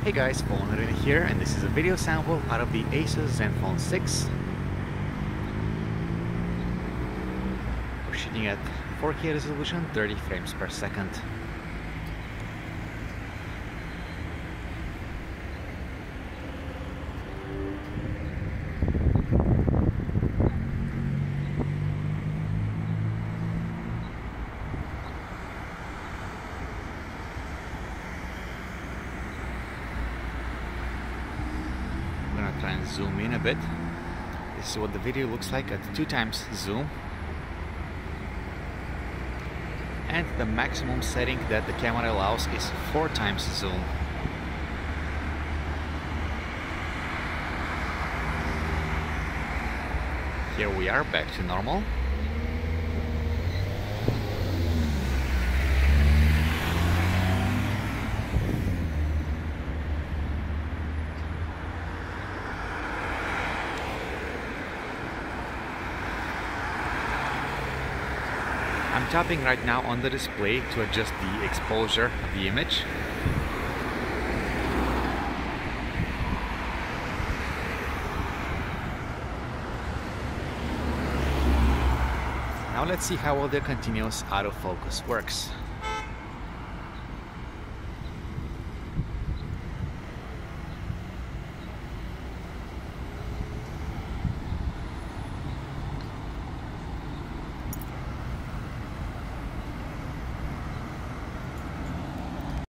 Hey guys, PhoneArena here, and this is a video sample out of the Asus Zenfone 6. We're shooting at 4K resolution, 30 frames per second. I'm gonna try and zoom in a bit. This is what the video looks like at 2x zoom. And the maximum setting that the camera allows is 4x zoom. Here we are back to normal. I'm tapping right now on the display to adjust the exposure of the image. Now let's see how well the continuous autofocus works.